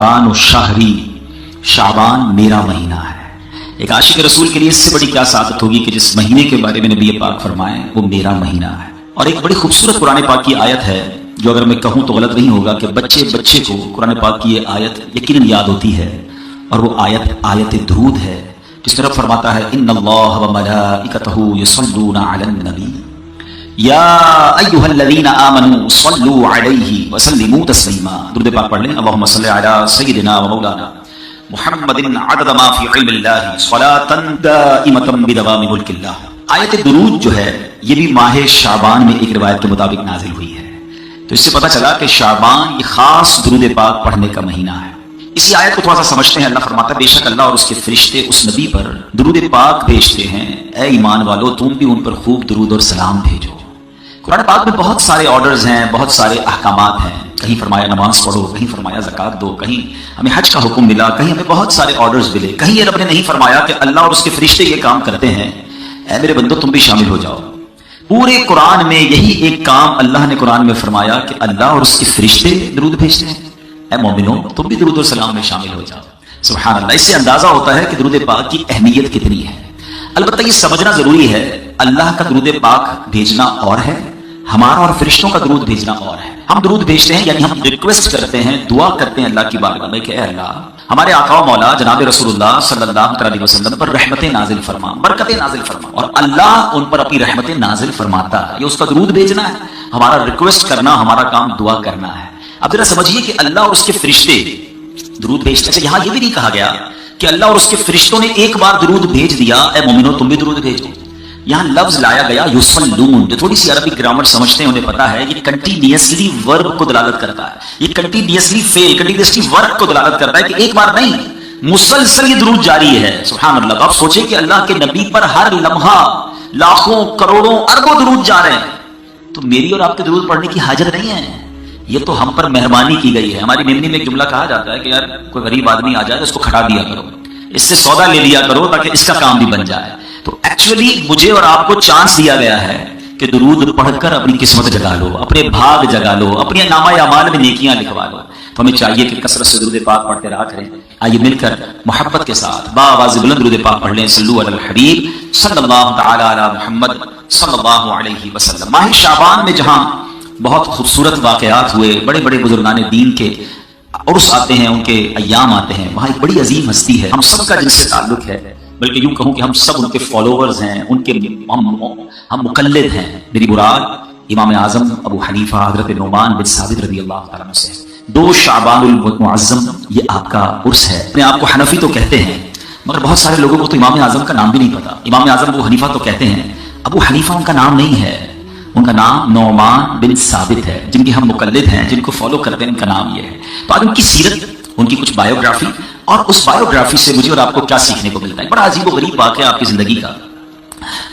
शाबान शहरी, शाबान मेरा महीना है। एक आशिक रसूल के लिए इससे बड़ी क्या सादत होगी कि जिस महीने के बारे में नबी पाक फरमाए वो मेरा महीना है। और एक बड़ी खूबसूरत कुरान पाक की आयत है जो अगर मैं कहूं तो गलत नहीं होगा कि बच्चे बच्चे को कुरान पाक की ये आयत यकीनन याद होती है, और वो आयत दुरूद है जिस तरफ फरमाता है इन्नल्लाह व मलाइकतहू युसल्लूना अलन नबी या अय्युहल्लज़ीना आमनू सल्लू अलैहि व सल्लिमू तस्लीमा। दुरूद पाक पढ़ लें। अल्लाहुम्मा सल्लि अला सय्यिदिना व मौलाना मुहम्मदिन अदद मा फी इल्मिल्लाह सलातन दाइमतन बिदवामि मुल्किल्लाह। आयत दुरूद जो है ये भी माह शाबान में एक रिवायत के मुताबिक नाजिल हुई है। तो इससे पता चला कि शाबान ये खास दुरूद पाक पढ़ने का महीना है। इसी आयत को थोड़ा सा समझते हैं। अल्लाह फरमाता है बेशक अल्लाह और उसके फरिश्ते उस नबी पर दुरूद पाक भेजते हैं, ऐ ईमान वालो तुम भी उन पर खूब दुरूद और सलाम भेजो। कुरान पाक में बहुत सारे ऑर्डर्स हैं, बहुत सारे अहकामात हैं। कहीं फरमाया नमाज पढ़ो, कहीं फरमाया ज़कात दो, कहीं हमें हज का हुक्म मिला, कहीं हमें बहुत सारे ऑर्डर्स मिले। कहीं ये रब ने नहीं फरमाया कि अल्लाह और उसके फरिश्ते ये काम करते हैं, ऐ मेरे बंदो तुम भी शामिल हो जाओ। पूरे कुरान में यही एक काम अल्लाह ने कुरान में फरमाया कि अल्लाह और उसके फरिश्ते दुरूद भेजते हैं, ऐ मोमिनो तुम भी दुरूद और सलाम में शामिल हो जाओ। सुभान अल्लाह। इससे अंदाजा होता है कि दुरूद पाक की अहमियत कितनी है। अलबत्ता ये समझना जरूरी है अल्लाह का दुरूद पाक भेजना और है, हमारा और फरिश्तों का दुरूद भेजना और है। हम दुरूद भेजते हैं यानी हम रिक्वेस्ट करते हैं, दुआ करते हैं अल्लाह की बारगाह में कि अल्लाह हमारे आका व मौला जनाब रसूलुल्लाह सल्लल्लाहु अलैहि वसल्लम पर रहमतें नाजिल फरमा, बरकतें नाजिल फरमा। और अल्लाह उन पर अपनी रहमतें नाजिल फरमाता है, ये उसका दुरूद भेजना है। हमारा रिक्वेस्ट करना, हमारा काम दुआ करना है। अब जरा समझिए कि अल्लाह और उसके फरिश्ते दुरूद भेजते हैं। यहां ये भी नहीं कहा गया कि अल्लाह और उसके फरिश्तों ने एक बार दुरूद भेज दिया, ऐ मोमिनो तुम भी दुरूद भेजो। यहां लफ्ज लाया गया युसल्लून। जो थोड़ी सी अरबी ग्रामर समझते हैं उन्हें पता है ये कंटीन्यूअसली वर्ब को दलालत करता है, ये कंटीन्यूअसली फेल, कंटीन्यूअसली वर्ब को दलालत करता है कि एक बार नहीं, मुसलसल ये दुरूद जारी है। सुभान अल्लाह। आप सोचे कि अल्लाह के नबी पर हर लम्हा लाखों करोड़ों अरबों दुरूद जा रहे हैं, तो मेरी और आपके दुरूद पढ़ने की हाजत नहीं है। ये तो हम पर मेहरबानी की गई है। हमारी मेमनी में एक जुमला कहा जाता है कि यार कोई गरीब आदमी आ जाए तो इसको खड़ा दिया करो, इससे सौदा ले लिया करो ताकि इसका काम भी बन जाए। तो एक्चुअली मुझे और आपको चांस दिया गया है कि दुरूद पढ़कर अपनी किस्मत जगा लो, अपने भाग जगा लो, अपने नामा अमाल में नेकियां लिखवा लो। तो हमें चाहिए कि कसरत से दुरूद पाक पढ़ते रहा करें। आइए मिलकर मोहब्बत के साथ बाआवाज़ बुलंद दुरूद पाक पढ़ लें। सल्लु अलल हबीब सल्लल्लाहु तआला अला मुहम्मद सल्लल्लाहु अलैहि वसल्लम। माह शाबान में जहां बहुत खूबसूरत वाकयात हुए, बड़े बड़े बुजुर्गान दीन के उर्स आते हैं, उनके अय्याम आते हैं, वहां एक बड़ी अजीम हस्ती है, हम सबका जिनसे ताल्लुक है, बल्कि यूं कहूं कि हम सब उनके फॉलोवर्स हैं, उनके हम मुकल्लिद हैं। मेरी मुराद इमाम आजम अबू हनीफा हजरत नुमान बिन साबित रज़ी अल्लाह तआला अन्हु से। 2 शाबानुल मुअज़्ज़म ये आपका उर्स है। अपने आप को हनफी तो कहते हैं, मगर बहुत सारे लोगों को तो इमाम आजम का नाम भी नहीं पता। इमाम आजम अबू हनीफा तो कहते हैं, अबू हनीफा उनका नाम नहीं है, उनका नाम नौमान बिन साबित है। जिनके हम मुकल्लिद हैं, जिनको फॉलो करते हैं, उनका नाम ये है। तो आज उनकी सीरत, उनकी कुछ बायोग्राफी, और उस बायोग्राफी से मुझे और आपको क्या सीखने को मिलता है। बड़ा अजीब व गरीब वाक़या आपकी जिंदगी का।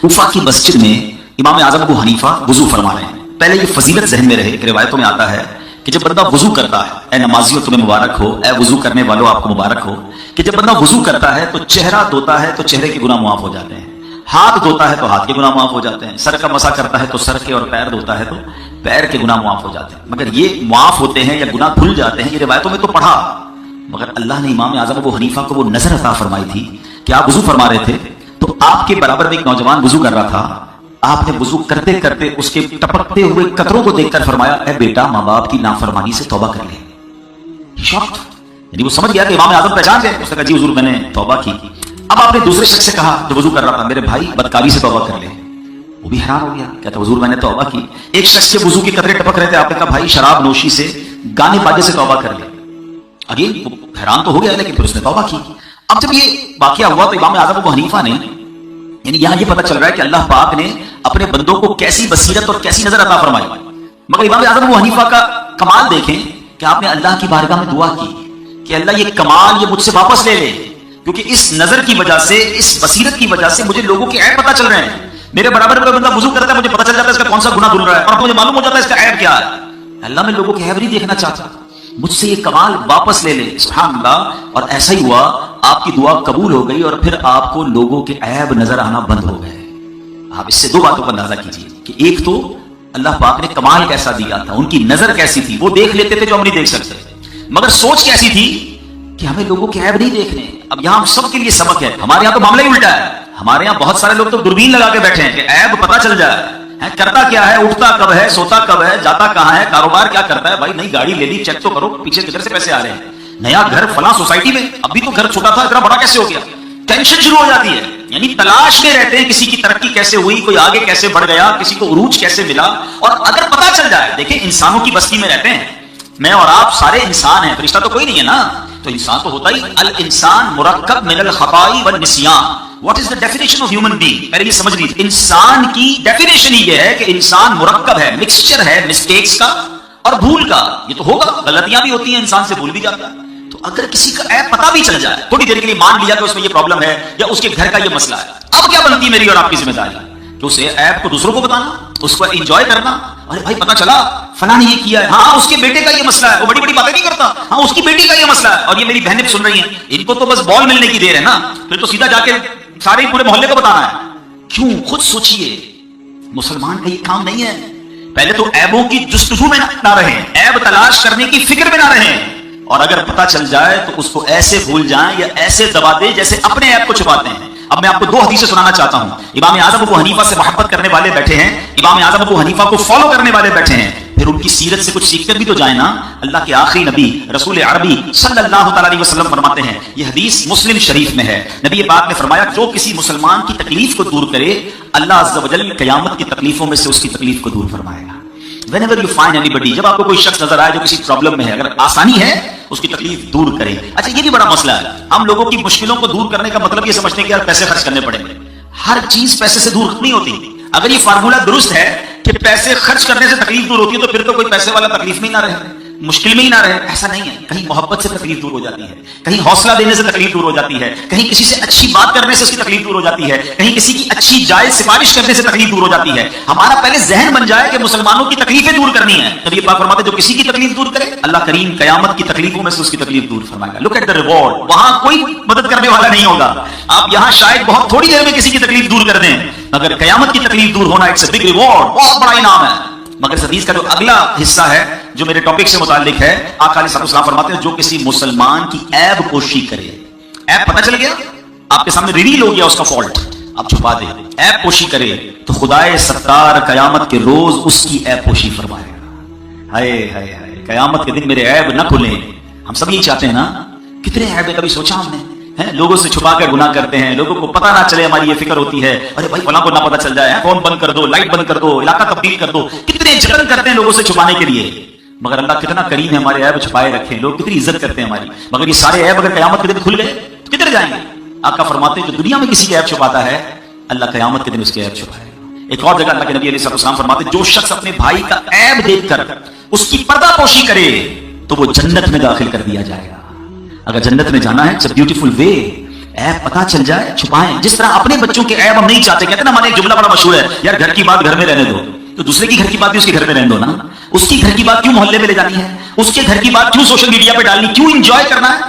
कूफा की मस्जिद में इमाम आजम अबू हनीफा वुजू फरमा रहे हैं। पहले ये फजीलत जहन में रहे कि रिवायतों में आता है कि जब बंदा वुजू करता है, ऐ नमाजियों तुम्हें मुबारक हो, ऐ वुजू करने वालों आपको मुबारक हो, कि जब बंदा वुजू करता है तो चेहरा धोता है तो चेहरे के गुनाह माफ हो जाते हैं, हाथ धोता है तो हाथ के गुनाह माफ हो जाते हैं, सर का मसा करता है तो सर के, और पैर धोता है तो पैर के गुनाह माफ हो जाते हैं। मगर ये माफ होते हैं या गुनाह धुल जाते हैं, ये रिवायतों में तो पढ़ा, मगर अल्लाह ने इमाम आजम अबू हनीफा को वो नजर अता फरमाई थी कि आप वुजू फरमा रहे थे तो आपके बराबर में एक नौजवान वुजू कर रहा था। आपने वुजू करते करते उसके टपकते हुए कतरों को देखकर फरमाया, ऐ बेटा माँ बाप की नाफरमानी से तौबा कर ले। शॉक्ड, यानी वो समझ गया कि इमाम आजम पहचान गए। उसने कहा जी हुजूर मैंने तौबा की। अब आपने दूसरे शख्स से कहा जो वुजू कर रहा था, मेरे भाई बदकारी से तौबा कर ले। वो भी हैरान हो गया, कहता हुजूर मैंने तौबा की। एक शख्स के वुजू के कतरे टपक रहे थे, आपने कहा भाई शराब नोशी से, गाने बाजे से तौबा कर ले। अगेन हैरान तो हो गया, लेकिन फिर उसने तौबा की। अब जब ये वाकया हुआ तो इमाम आजम अबू हनीफा ने, यानी यहां ये पता चल रहा है कि अल्लाह पाक ने अपने बंदों को कैसी बसीरत और कैसी नजर अता फरमाई। मगर इमाम आजम अबू हनीफा का कमाल देखें कि आपने अल्लाह की बारगाह में दुआ की कि अल्लाह ये कमाल ये मुझसे वापस ले ले, क्योंकि इस नजर की वजह से, इस बसीरत की वजह से मुझे लोगों के ऐब पता चल रहे हैं। मेरे बराबर में बंदा वुजू करता है, मुझे पता चल जाता है इसका कौन सा गुनाह धुल रहा है, और मुझे मालूम हो जाता है इसका ऐब क्या है। अल्लाह में लोगों के ऐब नहीं देखना चाहता, मुझसे ये कमाल वापस ले ले। सुभान अल्लाह। और ऐसा ही हुआ, आपकी दुआ कबूल हो गई और फिर आपको लोगों के ऐब नजर आना बंद हो गए। आप इससे 2 बातों का अंदाजा कीजिए कि एक तो अल्लाह पाक ने कमाल कैसा दिया था, उनकी नजर कैसी थी, वो देख लेते थे जो हम नहीं देख सकते। मगर सोच कैसी थी कि हमें लोगों के ऐब नहीं देखने। अब यहाँ हम सबके लिए सबक है, हमारे यहाँ तो मामला ही उल्टा है। हमारे यहाँ बहुत सारे लोग तो दूरबीन लगा के बैठे हैं कि ऐब पता चल जाए, करता क्या है, उठता कब है, सोता कब है, जाता कहाँ है, कारोबार क्या करता है। भाई नई गाड़ी ले ली, चेक तो करो पीछे किधर से पैसे आ रहे हैं, नया घर फला सोसाइटी में, अभी तो घर छोटा था इतना बड़ा कैसे हो गया, टेंशन शुरू हो जाती है। यानी तलाश में रहते हैं किसी की तरक्की कैसे हुई, कोई आगे कैसे बढ़ गया, किसी को उरूज कैसे मिला। और अगर पता चल जाए, देखिए इंसानों की बस्ती में रहते हैं, मैं और आप सारे इंसान हैं, फरिश्ता तो कोई नहीं है ना, तो इंसान तो होता ही। अल इंसान मुरक्कब मिनल खताई व निसियान। What is the definition of human being? पहले ये समझ लीजिए, इंसान की डेफिनेशन ये है कि इंसान मुरक्कब है, मिक्सचर है मिस्टेक्स का और भूल का। ये तो होगा, गलतियां भी होती हैं, इंसान से भूल भी जाता है। तो अगर किसी का ऐप पता भी चल जाए, थोड़ी देर के लिए मान लिया कि उसमें ये प्रॉब्लम है या उसके घर का ये मसला है, अब क्या बनती है मेरी और आपकी जिम्मेदारी कि उसे ऐप को दूसरों को बताना, उसको एंजॉय करना। अरे भाई पता चला फलां ने ये किया है, हाँ उसके बेटे का ये मसला है, वो बड़ी बड़ी बातें नहीं करता, हाँ उसकी बेटी का ये मसला है, और ये मेरी बहनें सुन रही हैं, इनको तो बस बॉल मिलने की देर है ना, फिर तो सीधा जाके सारे पूरे मोहल्ले को बताना है। क्यों? खुद सोचिए, मुसलमान का ये काम नहीं है। पहले तो ऐबों की जुस्तजू में ना रहे, ऐब तलाश करने की फिक्र में ना रहे, और अगर पता चल जाए तो उसको ऐसे भूल जाएं या ऐसे दबा दे जैसे अपने ऐप को छुपाते हैं। अब मैं आपको दो हदीसें सुनाना चाहता हूं। इमाम आजम अबू हनीफा से मोहब्बत करने वाले बैठे हैं, इमाम आजम अबू हनीफा को फॉलो करने वाले बैठे हैं, फिर उनकी सीरत से कुछ सीखकर भी तो जाए ना। अल्लाह के आखिरी नबी रसूल अरबी सल्लल्लाहु अलैहि वसल्लम फरमाते हैं, यह हदीस मुस्लिम शरीफ में है, नबी पाक ने फरमाया, जो किसी मुसलमान की तकलीफ को दूर करे, अल्लाह अज़्ज़ व जल्ल क़यामत की तकलीफों में से उसकी तकलीफ को दूर फरमाएगा। Whenever you find anybody, जब आपको कोई शख्स नजर आए जो किसी प्रॉब्लम में है, अगर आसानी है उसकी तकलीफ दूर करें। अच्छा ये भी बड़ा मसला है, हम लोगों की मुश्किलों को दूर करने का मतलब ये समझते हैं कि यार पैसे खर्च करने पड़ेंगे। हर चीज पैसे से दूर नहीं होती। अगर ये फार्मूला दुरुस्त है कि पैसे खर्च करने से तकलीफ दूर होती है, तो फिर तो कोई पैसे वाला तकलीफ में ही ना रहे, मुश्किल में ही ना रहे। ऐसा नहीं है, कहीं मोहब्बत से तकलीफ दूर हो जाती है, कहीं हौसला देने से तकलीफ दूर हो जाती है, कहीं किसी से अच्छी बात करने से उसकी तकलीफ दूर हो जाती है, कहीं किसी की अच्छी जायज सिफारिश करने से तकलीफ दूर हो जाती है। हमारा पहले जहन बन जाए कि मुसलमानों की तकलीफें दूर करनी है, तभी पाक फरमाते जो किसी की तकलीफ दूर करे, अल्लाह करीम कयामत की तकलीफों में से उसकी तकलीफ दूर फरमाएगा। लुक एट द रिवॉर्ड, वहां कोई मदद करने वाला नहीं होगा। आप यहां शायद बहुत थोड़ी देर में किसी की तकलीफ दूर कर दें, मगर कयामत की तकलीफ दूर होना इट्स अ बिग रिवॉर्ड, बहुत बड़ा इनाम है। मगर इस हदीस का जो अगला हिस्सा है जो मेरे टॉपिक से मुताल्लिक है, आका अलैहिस्सलाम फरमाते हैं, जो किसी मुसलमान की ऐब पोशी करे, ऐब पता चल गया, आपके सामने रिवील हो गया उसका फॉल्ट, आप छुपा दे, ऐब पोशी करे, तो खुदाए सत्तार कयामत के रोज उसकी ऐब पोशी फरमाएगा। हाय हाय हाय, कयामत के दिन मेरे ऐब ना खुले। हम सब यही चाहते हैं ना, कितने ऐब है कभी सोचा हमने? है लोगों से छुपा कर गुनाह करते हैं, लोगों को पता ना चले, हमारी ये फिक्र होती है, अरे भाई फलां को ना पता चल जाए, फोन बंद कर दो, लाइट बंद कर दो, इलाका तब्दील कर दो। कितने जतन करते हैं लोगों से छुपाने के लिए, मगर अल्लाह कितना करीम है, हमारे ऐब छुपाए रखे, लोग कितनी इज्जत करते हैं हमारी। मगर ये सारे ऐब अगर कयामत के दिन खुल गए तो किधर जाएंगे? आका फरमाते हैं जो दुनिया में किसी के ऐब छुपाता है, अल्लाह कयामत के दिन उसके ऐब छुपाएगा। एक और जगह अल्लाह के नबी अलैहिस्सलाम फरमाते हैं, जो शख्स अपने भाई का ऐब देखकर उसकी पर्दापोशी करे तो वो जन्नत में दाखिल कर दिया जाएगा। अगर जन्नत में जाना है, इट्स अ ब्यूटीफुल वे। ऐब पता चल जाए, छुपाएं। जिस तरह अपने बच्चों के ऐब हम नहीं चाहते, कहते ना, हमारे एक जुमला बड़ा मशहूर है, यार घर की बात घर में रहने दो, तो दूसरे की घर की बात भी उसके घर में रहने दो ना। उसकी घर की बात क्यों मोहल्ले में ले जानी है, उसके घर की बात क्यों सोशल मीडिया पे डालनी, क्यों एंजॉय करना है?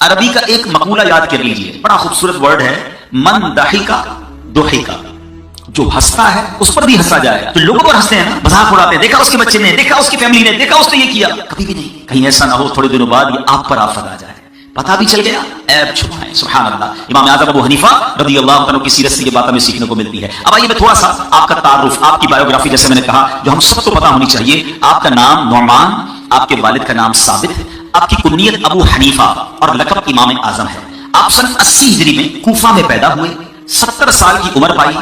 अरबी का एक मकूला याद कर लीजिए, बड़ा खूबसूरत वर्ड है, मन दाहिका दुहिका, जो हंसता है उस पर भी हंसा जाए। तो लोगों पर हंसते हैं ना, मजाक उड़ाते हैं, देखा उसके बच्चे ने, देखा उसकी फैमिली ने, देखा उसने ये किया, कभी भी नहीं। कहीं ऐसा ना हो थोड़े दिनों बाद ये आप पर आफत आ जाए, पता भी चल गया, ऐब छुपाएं। सुभान अल्लाह। इमाम आज़म अबू हनीफा रज़ियल्लाहु अन्हु की सीरत से ये बात हमें सीखने को मिलती है। अब आइए मैं थोड़ा सा आपका तारुफ, आपकी बायोग्राफी, जैसे मैंने कहा जो हम सबको पता होनी चाहिए। आपका नाम नौमान, आपके वालिद का नाम साबित, आपकी कुन्नियत अबू हनीफा और लक़ब इमाम आज़म है। आप सन 80 हिजरी में कूफा में पैदा हुए, 70 साल की उम्र पाई,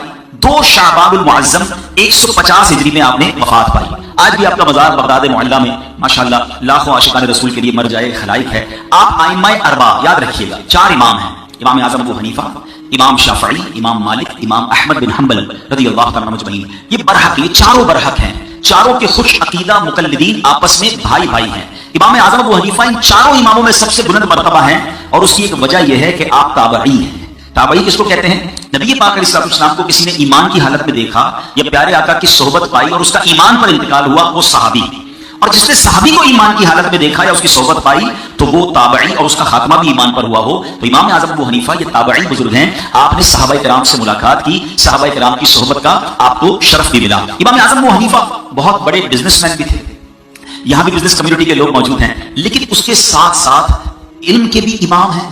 2 शाबानुल मुअज़्ज़म 150 हिजरी में आपने वफात पाई। आज भी आपका मज़ार बगदाद मोहल्ला में माशाअल्लाह लाखों आशिकान रसूल के लिए मर जाए खलाइक है। आप आइम्माए अरबा याद रखिएगा, 4 इमाम हैं, इमाम आज़म अबू हनीफा, इमाम शाफ़िई, इमाम मालिक, इमाम अहमद बिन हंबल रज़ियल्लाहु तआला मजमईन। ये बरहक, ये चारों बरहक हैं, चारों के खुश अकीदा मुक़ल्लिदीन, आपस में भाई भाई हैं। इमाम आज़म अबू हनीफा इन चारों इमामों में सबसे बुलंद मर्तबा है, और उसकी एक वजह यह है कि आप ताबई हैं। ताबई किसको कहते हैं? नबी पाक अलैहिस्सलाम को किसी ने ईमान की हालत में देखा या प्यारे आका की सोहबत पाई और उसका ईमान पर इंतकाल हुआ, वो सहाबी। और जिसने सहाबी को ईमान की हालत में देखा या उसकी सोहबत पाई तो वो ताबई, और उसका खात्मा भी ईमान पर हुआ हो। तो इमाम आज़म अबू हनीफा ये ताबई बुजुर्ग हैं। आपने सहाबा किराम से मुलाकात की, सहाबा किराम की सोहबत का आपको शरफ भी मिला। इमाम आज़म अबू हनीफा बहुत बड़े बिजनेसमैन भी थे, यहां भी बिजनेस कम्युनिटी के लोग मौजूद हैं, लेकिन उसके साथ साथ علم کے بھی امام ہیں,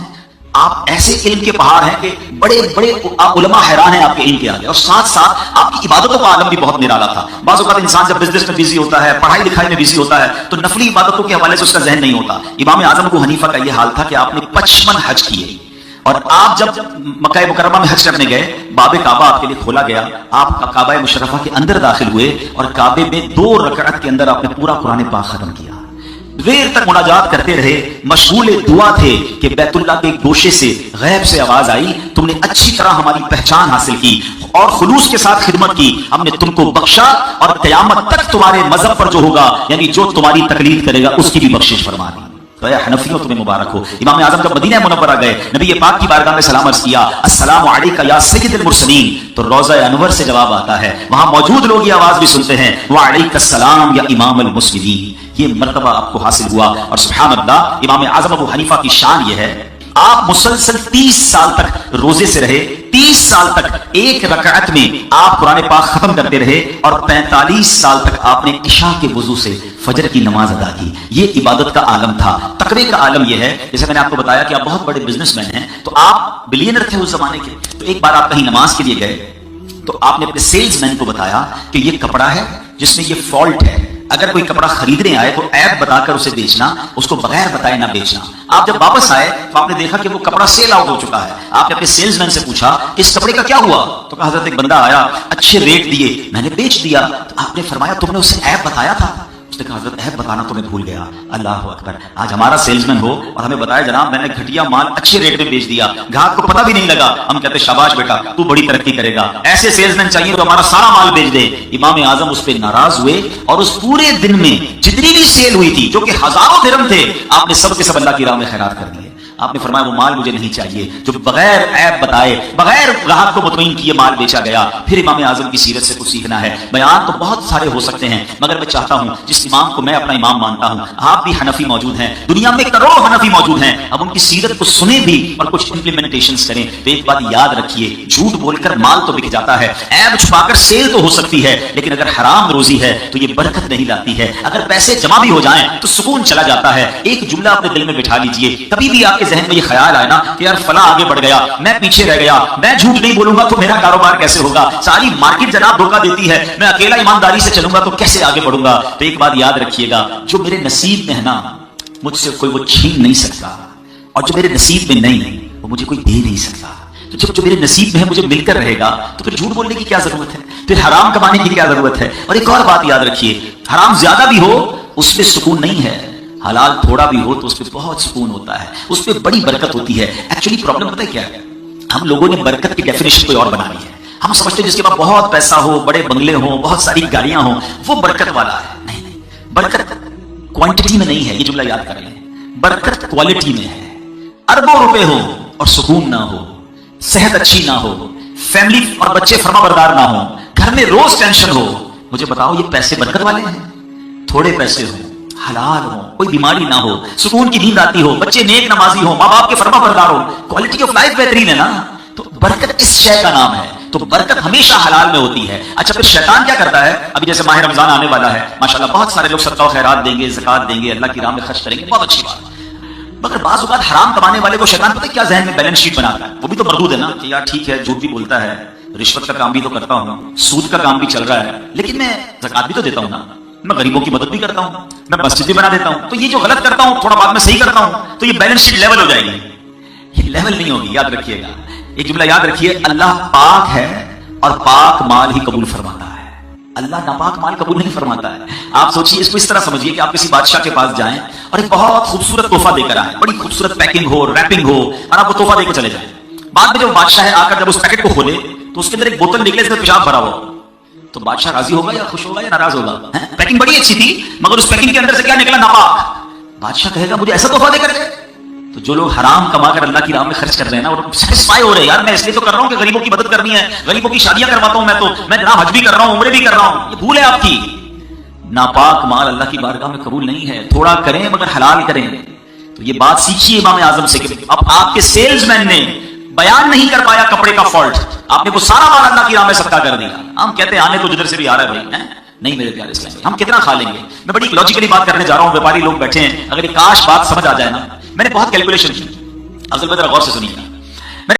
آپ ایسے علم کے پہاڑ ہیں کہ بڑے بڑے علماء حیران ہیں آپ کے علم کے آگے, اور ساتھ ساتھ آپ کی عبادتوں کا عالم بھی بہت نرالا تھا. بعض اوقات انسان جب بزنس میں بزی ہوتا ہے, پڑھائی لکھائی میں بزی ہوتا ہے, تو نفلی عبادتوں کے حوالے سے اس کا ذہن نہیں ہوتا. امام اعظم ابو حنیفہ کا یہ حال تھا کہ آپ نے 55 حج کیے, اور آپ جب مکہ مکرمہ میں حج کرنے گئے, باب کعبہ آپ کے لیے کھولا گیا, آپ کعبہ مشرفہ کے اندر داخل ہوئے اور کعبے میں 2 رکعت کے اندر آپ نے پورا قرآن پاک ختم کیا. دیر تک مناجات کرتے رہے, مشغول دعا تھے کہ بیت اللہ کے ایک گوشے سے غیب سے آواز آئی, تم نے اچھی طرح ہماری پہچان حاصل کی اور خلوص کے ساتھ خدمت کی, ہم نے تم کو بخشا, اور قیامت تک تمہارے مذہب پر جو ہوگا, یعنی جو تمہاری تقلید کرے گا, اس کی بھی بخشش فرما دی. تو اے حنفیوں تمہیں مبارک ہو. امام اعظم جب مدینہ منورہ گئے, نبی پاک کی بارگاہ میں سلام عرض کیا, السلام علیکہ یا سید المرسلین, تو روضہ انور سے جواب آتا ہے, وہاں موجود لوگ یہ آواز بھی سنتے ہیں, وعلیکہ السلام یا امام المسلمین. یہ مرتبہ آپ کو حاصل ہوا. اور سبحان اللہ, امام اعظم ابو حنیفہ کی شان یہ ہے, آپ مسلسل 30 سال تک روزے سے رہے, 30 سال تک ایک رکعت میں آپ قرآن پاک ختم کرتے رہے, اور 45 سال تک آپ نے عشاء کے وضو سے فجر کی نماز ادا کی. یہ عبادت کا عالم تھا. تقوی کا عالم یہ ہے, جیسے میں نے آپ کو بتایا کہ آپ بہت بڑے بزنس مین ہیں, تو آپ بلینر تھے اس زمانے کے. تو ایک بار آپ کہیں نماز کے لیے گئے, تو آپ نے اپنے سیلز مین کو بتایا کہ یہ کپڑا ہے جس میں یہ فالٹ ہے, اگر کوئی کپڑا خریدنے آئے تو عیب بتا کر اسے بیچنا, اس کو بغیر بتائے نہ بیچنا. آپ جب واپس آئے تو آپ نے دیکھا کہ وہ کپڑا سیل آؤٹ ہو چکا ہے. آپ نے اپنے سیلز مین سے پوچھا اس کپڑے کا کیا ہوا, تو کہا حضرت ایک بندہ آیا, اچھے ریٹ دیے, میں نے بیچ دیا. تو آپ نے فرمایا تم نے اسے عیب بتایا تھا؟ اس نے کہا حضرت عیب بتانا تو میں بھول گیا. اللہ اکبر. آج ہمارا سیلز مین ہو اور ہمیں بتایا جناب میں نے گھٹیا مال اچھے ریٹ میں بیچ دیا, گاہک کو پتہ بھی نہیں لگا, ہم کہتے شاباش بیٹا تو بڑی ترقی کرے گا. ایسے سیلز مین چاہیے تو ہمارا سارا مال بیچ دے. امام اعظم اس پہ ناراض ہوئے, اور اس پورے دن میں جتنی بھی سیل ہوئی تھی, جو کہ ہزاروں درہم تھے, آپ نے سب کے سب اللہ کی راہ میں خیرات کر دیے. آپ نے فرمایا وہ مال مجھے نہیں چاہیے جو بغیر عیب بتائے, بغیر گاہک کو مطمئن کیے مال بیچا گیا. پھر امام اعظم کی سیرت سے کچھ سیکھنا ہے. بیان تو بہت سارے ہو سکتے ہیں, مگر میں چاہتا ہوں جس امام کو میں اپنا امام مانتا ہوں, آپ بھی حنفی موجود ہیں, دنیا میں کروڑوں حنفی موجود ہیں, اب ان کی سیرت کو سنیں بھی اور کچھ امپلیمنٹیشنز کریں. تو ایک بات یاد رکھیے, جھوٹ بول کر مال تو بک جاتا ہے, عیب چھپا کر سیل تو ہو سکتی ہے, لیکن اگر حرام روزی ہے تو یہ برکت نہیں لاتی ہے. اگر پیسے جمع بھی ہو جائیں تو سکون چلا جاتا ہے. ایک جملہ اپنے دل میں بٹھا لیجئے, کبھی بھی آپ کے ذہن میں یہ خیال آئے نا کہ یار فلاں آگے بڑھ گیا, میں پیچھے رہ گیا, میں جھوٹ نہیں بولوں گا تو میرا کاروبار کیسے ہوگا, ساری مارکیٹ جناب دھوکہ دیتی ہے, میں اکیلا ایمانداری سے چلوں گا تو کیسے آگے بڑھوں گا. تو ایک بات یاد رکھیے گا, جو میرے نصیب میں ہے نا مجھ سے کوئی وہ چھین نہیں سکتا, اور جو میرے نصیب میں نہیں وہ مجھے کوئی دے نہیں سکتا. تو جب جو میرے نصیب میں ہے مجھے مل کر رہے گا تو پھر جھوٹ بولنے کی کیا ضرورت ہے, پھر حرام کمانے کی کیا ضرورت ہے. اور ایک اور بات یاد رکھیے, حرام زیادہ بھی ہو اس میں سکون نہیں ہے, حلال تھوڑا بھی ہو تو اس پہ بہت سکون ہوتا ہے, اس پہ بڑی برکت ہوتی ہے. ایکچولی پرابلم پتہ ہے کیا ہے, ہم لوگوں نے برکت کی ڈیفینیشن کوئی اور بنا لی ہے. ہم سمجھتے ہیں جس کے پاس بہت پیسہ ہو, بڑے بنگلے ہوں, بہت ساری گاڑیاں ہوں, وہ برکت والا ہے. نہیں نہیں, برکت کوانٹٹی میں نہیں ہے, یہ جملہ یاد کر لیں, برکت کوالٹی میں ہے. اربوں روپے ہو اور سکون نہ ہو, صحت اچھی نہ ہو, فیملی اور بچے فرما بردار نہ ہو, گھر میں روز ٹینشن ہو, مجھے بتاؤ یہ پیسے برکت والے ہیں؟ تھوڑے پیسے ہوں, حلال ہو, کوئی بیماری نہ ہو, سکون کی نیند آتی ہو, بچے نیک نمازی ہو, ماں باپ کے فرما بردار ہو, کوالٹی آف لائف بہترین ہے نا. تو برکت کس شے کا نام ہے؟ تو برکت ہمیشہ حلال میں ہوتی ہے. اچھا پھر شیطان کیا کرتا ہے, ابھی جیسے ماہ رمضان آنے والا ہے, ماشاءاللہ بہت سارے لوگ صدقہ و خیرات دیں گے, زکات دیں گے, اللہ کی راہ میں خرچ کریں گے, بہت اچھی بات. مگر بعض اوقات حرام کمانے والے کو شیطان پتہ کیا ذہن میں بیلنس شیٹ بناتا ہے, وہ بھی تو مردود ہے نا, کہ یار ٹھیک ہے جھوٹ بھی بولتا ہے, رشوت کا کام بھی تو کرتا ہوں, سود کا کام بھی چل رہا ہے, لیکن میں زکات بھی تو دیتا ہوں نا, میں غریبوں کی مدد بھی کرتا ہوں, میں مسجد بھی بنا دیتا ہوں, تو یہ جو غلط کرتا ہوں تھوڑا بعد میں صحیح کرتا ہوں, تو یہ بیلنس شیٹ لیول ہو جائے گی. یہ لیول نہیں ہوگی, یاد رکھیے گا. ایک جملہ یاد رکھیے, اللہ پاک ہے اور پاک مال ہی قبول فرماتا ہے, اللہ ناپاک مال قبول نہیں فرماتا ہے. آپ سوچیے, اس کو اس طرح سمجھیے کہ آپ کسی بادشاہ کے پاس جائیں اور ایک بہت خوبصورت تحفہ دے کر آئیں, بڑی خوبصورت پیکنگ ہو, ریپنگ ہو, اور آپ کو تحفہ دے کے چلے جائیں. بعد میں جب بادشاہ آ کر جب اس پیکٹ کو کھولے تو اس کے اندر ایک بوتل نکلے, اس میں پیشاب بھرا ہو, تو بادشاہ راضی ہوگا یا خوش ہوگا یا ناراض ہوگا؟ پیکنگ بڑی اچھی تھی مگر اس پیکنگ کے اندر سے کیا نکلا, ناپاک. بادشاہ کہے گا مجھے ایسا تحفہ دے کر گئے. تو جو لوگ حرام کما کر اللہ کی راہ میں خرچ کر رہے ہیں نا, وہ سیٹسفائی ہو رہے ہیں, یار میں اس لیے تو کر رہا ہوں کہ غریبوں کی مدد کرنی ہے, غریبوں کی شادیاں کرواتا ہوں, میں جناب حج بھی کر رہا ہوں, عمرے بھی کر رہا ہوں. یہ بھول ہے آپ کی. ناپاک مال اللہ کی بارگاہ میں قبول نہیں ہے. تھوڑا کریں مگر حلال کریں. تو یہ بات سیکھیے امام اعظم سے کہ اب آپ کے سیلز مین نے بیان نہیں کر پایا کپڑے کا فالٹ, آپ نے وہ سارا مال اللہ کی راہ میں صدقہ کر دیا. ہم کہتے ہیں آنے تو جدھر سے بھی آ رہا ہے بھائی, نہیں میرے پیارے اسلام, ہم کتنا کھا لیں گے. میں بڑی لاجیکلی بات کرنے جا رہا ہوں, ویپاری لوگ بیٹھے ہیں, اگر یہ کاش بات سمجھ آ جائے نا میں نے بہت کیلکولیشن کی. افضل بھائی ذرا غور سے سنیے.